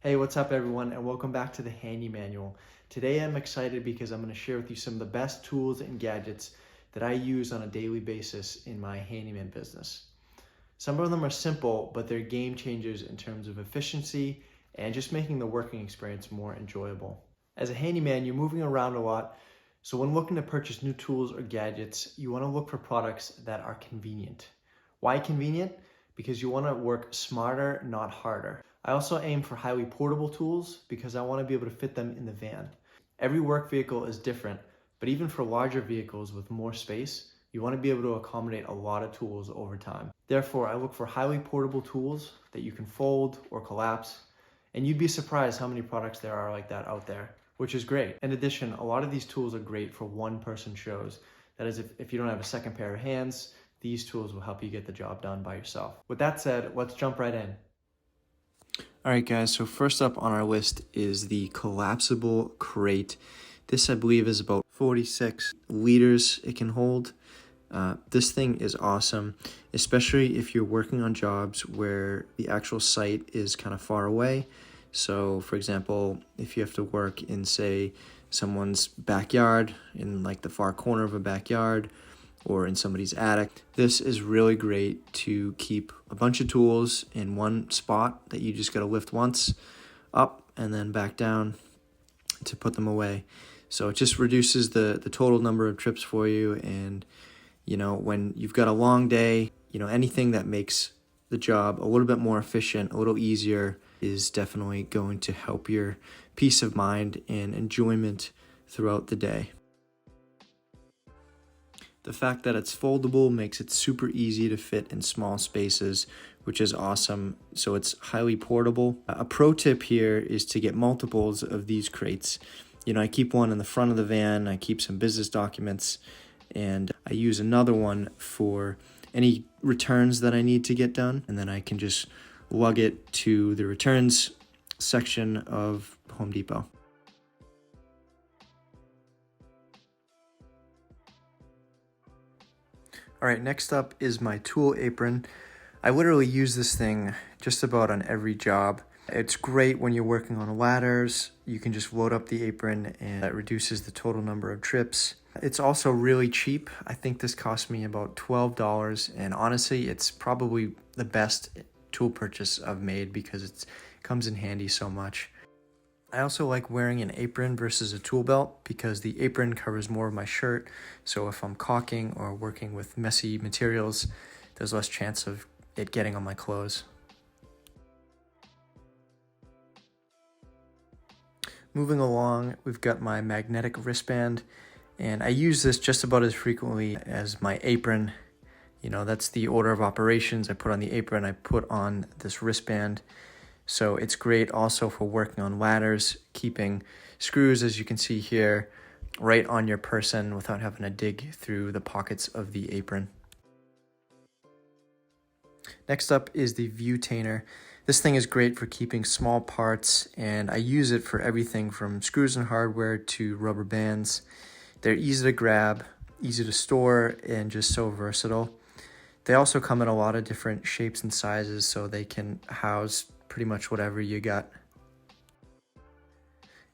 Hey, what's up everyone, and welcome back to the Handy Manual. Today I'm excited because I'm going to share with you some of the best tools and gadgets that I use on a daily basis in my handyman business. Some of them are simple, but they're game changers in terms of efficiency and just making the working experience more enjoyable. As a handyman, you're moving around a lot, so when looking to purchase new tools or gadgets, you want to look for products that are convenient. Why convenient? Because you want to work smarter, not harder. I also aim for highly portable tools because I want to be able to fit them in the van. Every work vehicle is different, but even for larger vehicles with more space, you want to be able to accommodate a lot of tools over time. Therefore, I look for highly portable tools that you can fold or collapse, and you'd be surprised how many products there are like that out there, which is great. In addition, a lot of these tools are great for one-person shows. That is, if you don't have a second pair of hands, these tools will help you get the job done by yourself. With that said, let's jump right in. All right, guys, so first up on our list is the collapsible crate. This, I believe, is about 46 liters it can hold. This thing is awesome, especially if you're working on jobs where the actual site is kind of far away. So, for example, if you have to work in, say, someone's backyard, in like the far corner of a backyard, or in somebody's attic. This is really great to keep a bunch of tools in one spot that you just got to lift once up and then back down to put them away. So it just reduces the total number of trips for you. And, you know, when you've got a long day, you know, anything that makes the job a little bit more efficient, a little easier is definitely going to help your peace of mind and enjoyment throughout the day. The fact that it's foldable makes it super easy to fit in small spaces, which is awesome. So it's highly portable. A pro tip here is to get multiples of these crates. You know, I keep one in the front of the van, I keep some business documents, and I use another one for any returns that I need to get done. And then I can just lug it to the returns section of Home Depot. All right, next up is my tool apron. I literally use this thing just about on every job. It's great when you're working on ladders. You can just load up the apron and that reduces the total number of trips. It's also really cheap. I think this cost me about $12, and honestly, it's probably the best tool purchase I've made because it comes in handy so much. I also like wearing an apron versus a tool belt because the apron covers more of my shirt. So if I'm caulking or working with messy materials, there's less chance of it getting on my clothes. Moving along, we've got my magnetic wristband, and I use this just about as frequently as my apron. You know, that's the order of operations. I put on the apron, I put on this wristband. So it's great also for working on ladders, keeping screws, as you can see here, right on your person without having to dig through the pockets of the apron. Next up is the Viewtainer. This thing is great for keeping small parts, and I use it for everything from screws and hardware to rubber bands. They're easy to grab, easy to store, and just so versatile. They also come in a lot of different shapes and sizes, so they can house pretty much whatever you got.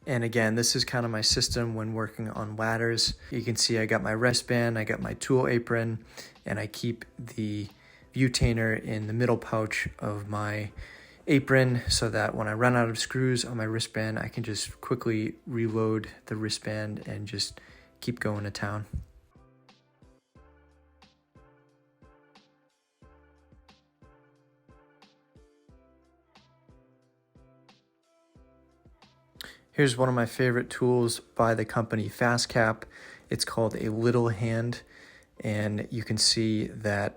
And again, this is kind of my system when working on ladders. You can see I got my wristband, I got my tool apron, and I keep the Viewtainer in the middle pouch of my apron so that when I run out of screws on my wristband, I can just quickly reload the wristband and just keep going to town. Here's one of my favorite tools by the company FastCap. It's called a little hand, and you can see that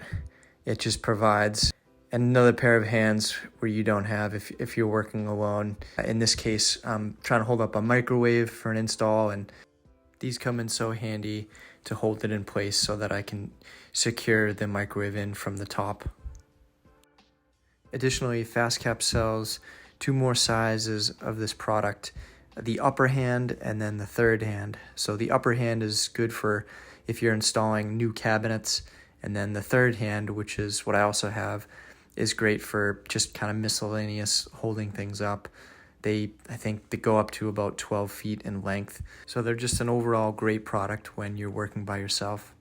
it just provides another pair of hands where you don't have if you're working alone. In this case, I'm trying to hold up a microwave for an install, and these come in so handy to hold it in place so that I can secure the microwave in from the top. Additionally, FastCap sells two more sizes of this product, the upper hand and then the third hand. So the upper hand is good for if you're installing new cabinets, and then the third hand, which is what I also have, is great for just kind of miscellaneous holding things up. I think they go up to about 12 feet in length. So they're just an overall great product when you're working by yourself.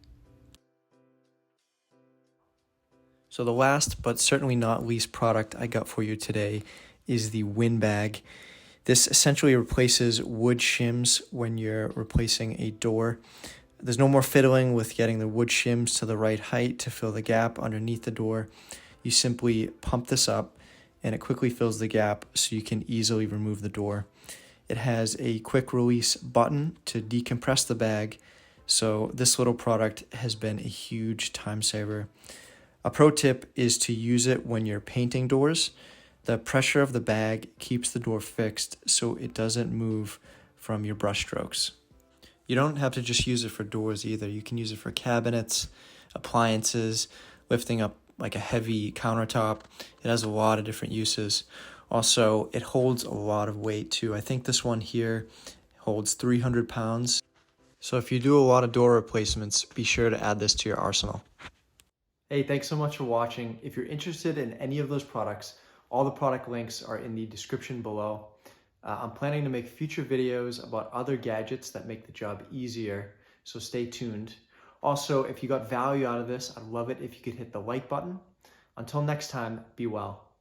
So the last, but certainly not least product I got for you today is the wind bag. This essentially replaces wood shims when you're replacing a door. There's no more fiddling with getting the wood shims to the right height to fill the gap underneath the door. You simply pump this up and it quickly fills the gap so you can easily remove the door. It has a quick release button to decompress the bag, so this little product has been a huge time saver. A pro tip is to use it when you're painting doors. The pressure of the bag keeps the door fixed so it doesn't move from your brush strokes. You don't have to just use it for doors either. You can use it for cabinets, appliances, lifting up like a heavy countertop. It has a lot of different uses. Also, it holds a lot of weight too. I think this one here holds 300 pounds. So if you do a lot of door replacements, be sure to add this to your arsenal. Hey, thanks so much for watching. If you're interested in any of those products, all the product links are in the description below. I'm planning to make future videos about other gadgets that make the job easier, so stay tuned. Also, if you got value out of this, I'd love it if you could hit the like button. Until next time, be well.